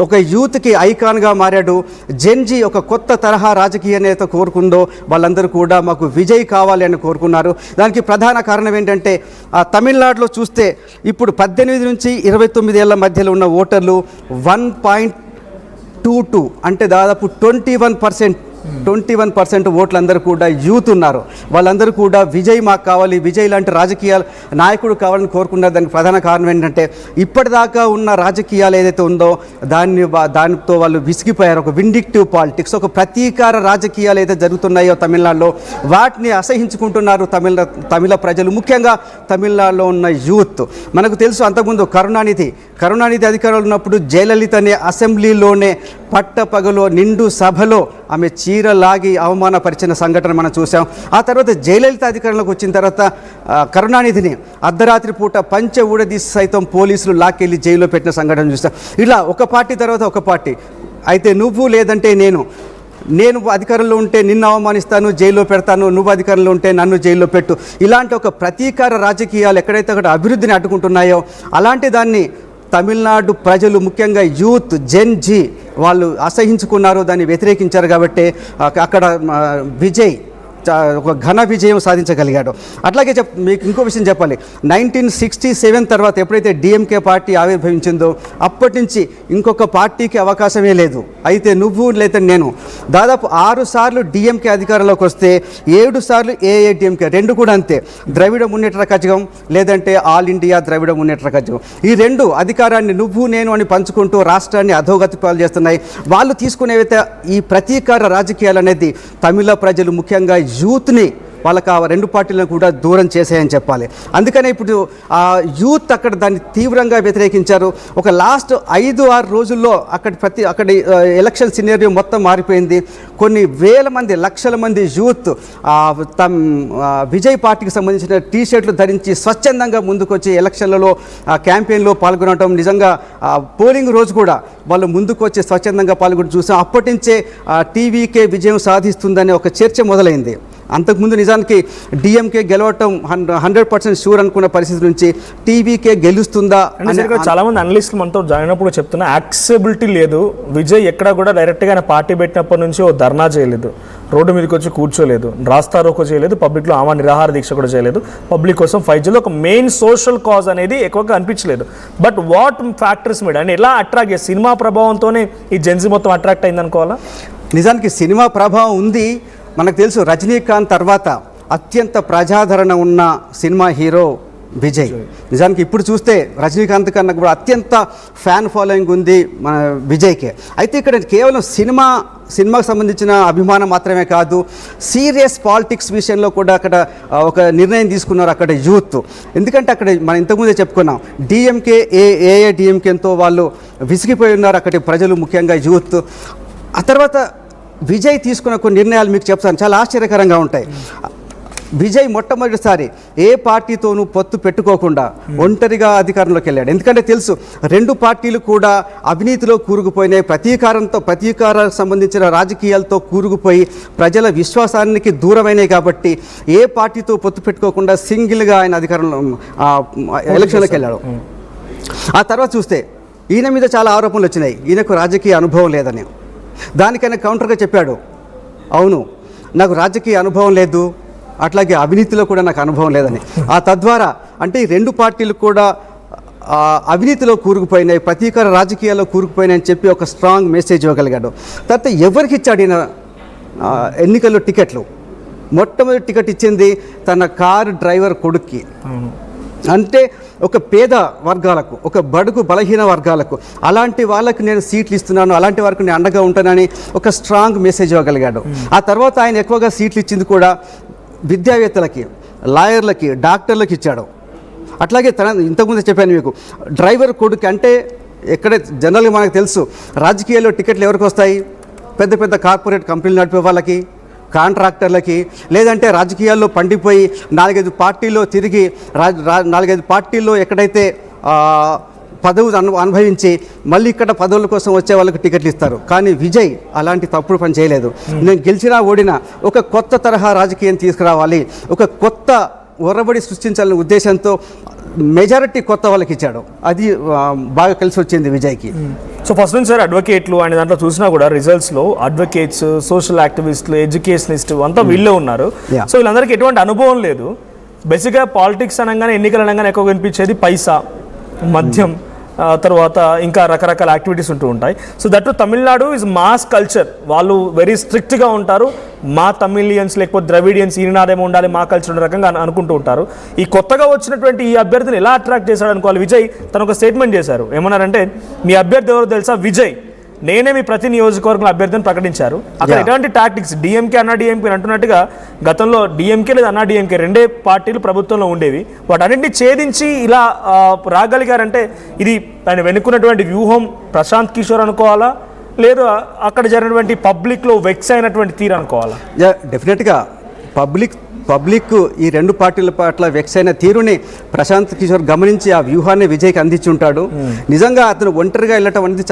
ఒక యూత్కి ఐకాన్గా మారాడు. జెన్జీ ఒక కొత్త తరహా రాజకీయ నేత కోరుకుందో వాళ్ళందరూ కూడా మాకు విజయ్ కావాలి అని కోరుకున్నారు. దానికి ప్రధాన కారణం ఏంటంటే తమిళనాడులో చూస్తే ఇప్పుడు 18 నుంచి 29 ఏళ్ల మధ్యలో ఉన్న ఓటర్లు 1.22 అంటే దాదాపు 21% ఓట్లందరూ కూడా యూత్ ఉన్నారు. వాళ్ళందరూ కూడా విజయ్ మాకు కావాలి, విజయ్ లాంటి రాజకీయ నాయకుడు కావాలని కోరుకున్నారు. దానికి ప్రధాన కారణం ఏంటంటే ఇప్పటిదాకా ఉన్న రాజకీయాలు ఏదైతే ఉందో దానితో వాళ్ళు విసిగిపోయారు. ఒక విండిక్టివ్ పాలిటిక్స్, ఒక ప్రతీకార రాజకీయాలు ఏదైతే జరుగుతున్నాయో తమిళనాడులో వాటిని అసహించుకుంటున్నారు తమిళ ప్రజలు, ముఖ్యంగా తమిళనాడులో ఉన్న యూత్. మనకు తెలుసు అంతకుముందు కరుణానిధి అధికారంలో ఉన్నప్పుడు జయలలితనే అసెంబ్లీలోనే పట్టపగలో నిండు సభలో ఆమె చీరలాగి అవమానపరిచిన సంఘటన మనం చూసాం. ఆ తర్వాత జయలలిత అధికారంలోకి వచ్చిన తర్వాత కరుణానిధిని అర్ధరాత్రి పూట పంచె ఊడదీసి సైతం పోలీసులు లాక్కెళ్ళి జైల్లో పెట్టిన సంఘటన చూస్తాం. ఇలా ఒక పార్టీ తర్వాత ఒక పార్టీ, అయితే నువ్వు లేదంటే నేను అధికారంలో ఉంటే నిన్ను అవమానిస్తాను, జైల్లో పెడతాను, నువ్వు అధికారంలో ఉంటే నన్ను జైల్లో పెట్టు, ఇలాంటి ఒక ప్రతీకార రాజకీయాలు ఎక్కడైతే అక్కడ అభివృద్ధిని అడ్డుకుంటున్నాయో అలాంటి దాన్ని తమిళనాడు ప్రజలు ముఖ్యంగా యూత్ జెన్జీ వాళ్ళు అసహించుకున్నారు, దాన్ని వ్యతిరేకించారు. కాబట్టి అక్కడ విజయ్ ఒక ఘన విజయం సాధించగలిగాడు. అట్లాగే మీకు ఇంకో విషయం చెప్పాలి, 1967 తర్వాత ఎప్పుడైతే డిఎంకే పార్టీ ఆవిర్భవించిందో అప్పటి నుంచి ఇంకొక పార్టీకి అవకాశమే లేదు. అయితే నువ్వు లేదా నేను దాదాపు 6 సార్లు డిఎంకే అధికారంలోకి వస్తే 7 సార్లు ఏఐడిఎంకే, రెండు కూడా అంతే. ద్రవిడ మున్నేట్ర కజగం లేదంటే ఆల్ ఇండియా ద్రవిడ మున్నేట్ర కజగం, ఈ రెండు అధికారాన్ని నువ్వు నేను అని పంచుకుంటూ రాష్ట్రాన్ని అధోగతి పాలు చేస్తున్నాయి. వాళ్ళు తీసుకునేవైతే ఈ ప్రతీకార రాజకీయాలు అనేది తమిళ ప్రజలు ముఖ్యంగా యూత్ని వాళ్ళకి ఆ రెండు పార్టీలను కూడా దూరం చేసాయని చెప్పాలి. అందుకనే ఇప్పుడు ఆ యూత్ అక్కడ దాన్ని తీవ్రంగా వ్యతిరేకించారు. ఒక లాస్ట్ 5-6 రోజుల్లో అక్కడ ఎలక్షన్ సినారియో మొత్తం మారిపోయింది. కొన్ని వేల మంది, లక్షల మంది యూత్ విజయ్ పార్టీకి సంబంధించిన టీషర్ట్లు ధరించి స్వచ్ఛందంగా ముందుకొచ్చి ఎలక్షన్లలో క్యాంపెయిన్లో పాల్గొనడం, నిజంగా పోలింగ్ రోజు కూడా వాళ్ళు ముందుకు వచ్చి స్వచ్ఛందంగా పాల్గొని చూసాం. అప్పటి నుంచే టీవీకే విజయం సాధిస్తుందనే ఒక చర్చ మొదలైంది. అంతకుముందు నిజానికి డిఎంకే గెలవటం 100% షూర్ అనుకున్న పరిస్థితి నుంచి టీవీకే గెలుస్తుందా అని చాలా మంది అనలిస్టులు మనతో జాయిన్ అయినప్పుడు చెప్తున్నా, యాక్సెబిలిటీ లేదు. విజయ్ ఎక్కడ కూడా డైరెక్ట్గా ఆయన పార్టీ పెట్టినప్పటి నుంచి ఓ ధర్నా చేయలేదు, రోడ్డు మీదకి వచ్చి కూర్చోలేదు, రాస్తా రోకో చేయలేదు, పబ్లిక్లో ఆమె నిరాహార దీక్ష కూడా చేయలేదు, పబ్లిక్ కోసం ఫైట్ చేయలేదు. ఒక మెయిన్ సోషల్ కాజ్ అనేది ఎక్కువగా అనిపించలేదు. బట్ వాట్ ఫ్యాక్టర్స్ మీద ఆయన ఎలా అట్రాక్ట్ చేసి సినిమా ప్రభావంతోనే ఈ జెన్జీ మొత్తం అట్రాక్ట్ అయింది అనుకోవాలా? నిజానికి సినిమా ప్రభావం ఉంది. మనకు తెలుసు రజనీకాంత్ తర్వాత అత్యంత ప్రజాదరణ ఉన్న సినిమా హీరో విజయ్. నిజానికి ఇప్పుడు చూస్తే రజనీకాంత్ కన్నా కూడా అత్యంత ఫ్యాన్ ఫాలోయింగ్ ఉంది మన విజయ్కే. అయితే ఇక్కడ కేవలం సినిమాకు సంబంధించిన అభిమానం మాత్రమే కాదు, సీరియస్ పాలిటిక్స్ విషయంలో కూడా అక్కడ ఒక నిర్ణయం తీసుకున్నారు అక్కడ యూత్. ఎందుకంటే అక్కడ మనం ఇంతకుముందే చెప్పుకున్నాం, డిఎంకే ఏఐడిఎంకేతో వాళ్ళు విసిగిపోయి ఉన్నారు అక్కడి ప్రజలు, ముఖ్యంగా యూత్. ఆ తర్వాత విజయ్ తీసుకున్న కొన్ని నిర్ణయాలు మీకు చెప్తాను, చాలా ఆశ్చర్యకరంగా ఉంటాయి. విజయ్ మొట్టమొదటిసారి ఏ పార్టీతోనూ పొత్తు పెట్టుకోకుండా ఒంటరిగా అధికారంలోకి వెళ్ళాడు. ఎందుకంటే తెలుసు రెండు పార్టీలు కూడా అవినీతిలో కూరుకుపోయినాయి, ప్రతీకార సంబంధించిన రాజకీయాలతో కూరుకుపోయి ప్రజల విశ్వాసానికి దూరమైనాయి. కాబట్టి ఏ పార్టీతో పొత్తు పెట్టుకోకుండా సింగిల్గా ఆయన అధికారంలో ఎలక్షన్లోకి వెళ్ళాడు. ఆ తర్వాత చూస్తే ఈయన మీద చాలా ఆరోపణలు వచ్చినాయి, ఈయనకు రాజకీయ అనుభవం లేదని. దానికైనా కౌంటర్గా చెప్పాడు, అవును నాకు రాజకీయ అనుభవం లేదు, అట్లాగే అవినీతిలో కూడా నాకు అనుభవం లేదని. ఆ తద్వారా అంటే ఈ రెండు పార్టీలు కూడా అవినీతిలో కూరుకుపోయినాయి, ప్రతీకార రాజకీయాల్లో కూరుకుపోయినాయి అని చెప్పి ఒక స్ట్రాంగ్ మెసేజ్ ఇవ్వగలిగాడు. తర్వాత ఎవరికి ఇచ్చాడు ఈయన ఎన్నికల్లో టికెట్లు? మొట్టమొదటి టికెట్ ఇచ్చింది తన కారు డ్రైవర్ కొడుక్కి. అంటే ఒక పేద వర్గాలకు, ఒక బడుగు బలహీన వర్గాలకు, అలాంటి వాళ్ళకి నేను సీట్లు ఇస్తున్నాను, అలాంటి వారికి నేను అండగా ఉంటానని ఒక స్ట్రాంగ్ మెసేజ్ ఇవ్వగలిగాడు. ఆ తర్వాత ఆయన ఎక్కువగా సీట్లు ఇచ్చింది కూడా విద్యావేత్తలకి, లాయర్లకి, డాక్టర్లకు ఇచ్చాడు. అట్లాగే ఇంతకుముందు చెప్పాను మీకు, డ్రైవర్ కొడుకు అంటే ఎక్కడ జనరల్గా మనకు తెలుసు రాజకీయాల్లో టికెట్లు ఎవరికి వస్తాయి? పెద్ద పెద్ద కార్పొరేట్ కంపెనీలు నడిపే వాళ్ళకి, కాంట్రాక్టర్లకి, లేదంటే రాజకీయాల్లో పండిపోయి 4-5 పార్టీల్లో తిరిగి 4-5 పార్టీల్లో ఎక్కడైతే పదవి అనుభవించి మళ్ళీ ఇక్కడ పదవుల కోసం వచ్చే వాళ్ళకి టికెట్లు ఇస్తారు. కానీ విజయ్ అలాంటి తప్పుడు పని చేయలేదు. నేను గెలిచినా ఓడినా ఒక కొత్త తరహా రాజకీయం తీసుకురావాలి, ఒక కొత్త ఒరబడి సృష్టించాలనే ఉద్దేశంతో మెజారిటీ కొత్త వాళ్ళకి ఇచ్చాడు. అది బాగా కలిసి వచ్చింది విజయ్కి. సో ఫస్ట్ నుంచి సార్ అడ్వకేట్లు అనే దాంట్లో చూసినా కూడా రిజల్ట్స్లో అడ్వకేట్స్, సోషల్ యాక్టివిస్టులు, ఎడ్యుకేషనిస్ట్ అంతా వీళ్ళే ఉన్నారు. Yeah. సో వీళ్ళందరికీ ఎటువంటి అనుభవం లేదు. బేసిక్గా పాలిటిక్స్ అనగానే, ఎన్నికలు అనగానే ఎక్కువ వినిపించేది పైసా, మద్యం, తర్వాత ఇంకా రకరకాల యాక్టివిటీస్ ఉంటూ ఉంటాయి. So that Tamil Nadu is mass culture. వాళ్ళు వెరీ స్ట్రిక్ట్గా ఉంటారు. మా తమిళియన్స్ లేకపోతే ద్రవిడియన్స్ ఈనాడేమో ఉండాలి, మా కల్చర్ రకంగా అనుకుంటూ ఉంటారు. ఈ కొత్తగా వచ్చినటువంటి ఈ అభ్యర్థిని ఎలా అట్రాక్ట్ చేశాడు అనుకోవాలి. విజయ్ తను ఒక స్టేట్మెంట్ చేశారు. ఏమన్నారంటే, మీ అభ్యర్థి ఎవరో తెలుసా? విజయ్. నేనే మీ ప్రతి నియోజకవర్గం అభ్యర్థిని ప్రకటించారు. అక్కడ ఎటువంటి టాక్టిక్స్, డిఎంకే అన్నా డిఎంకే అంటున్నట్టుగా గతంలో డిఎంకే లేదా అన్నా డిఎంకే రెండే పార్టీలు ప్రభుత్వంలో ఉండేవి. వాటన్నింటినీ ఛేదించి ఇలా రాగలిగారంటే ఇది ఆయన వెనుకున్నటువంటి వ్యూహం ప్రశాంత్ కిషోర్ అనుకోవాలా, లేదు అక్కడ జరిగినటువంటి పబ్లిక్లో వెక్స్ అయినటువంటి తీరు అనుకోవాలా? డెఫినెట్గా పబ్లిక్ ఈ రెండు పార్టీల పట్ల వెక్స్ అయిన తీరుని ప్రశాంత్ కిషోర్ గమనించి ఆ వ్యూహాన్ని విజయ్కి అందించుంటాడు. నిజంగా అతను ఒంటరిగా వెళ్ళటం అనేది చాలా